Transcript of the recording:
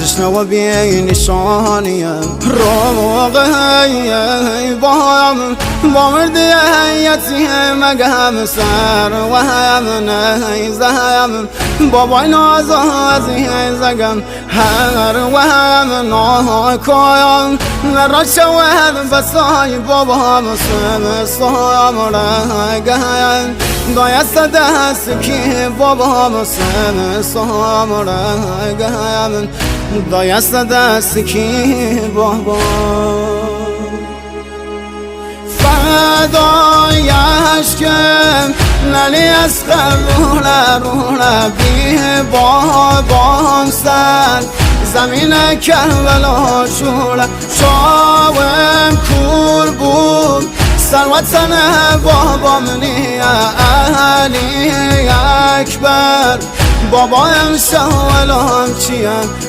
تشنه و بی نشانیم روغی با مردی یتیم مگم سر و هم نیزم بابای نازازی زگم هر و هم ناکایم را شود بسای بابا مسلم سام رگم دایست دست کی بابا مسلم سام رگم دایست دست کی بابا فدایش کم نلی از روله بی بابام سر زمین کربلا شوله شاوم کور بود سروتن بابام نی علی اکبر بابایم شاولام چیم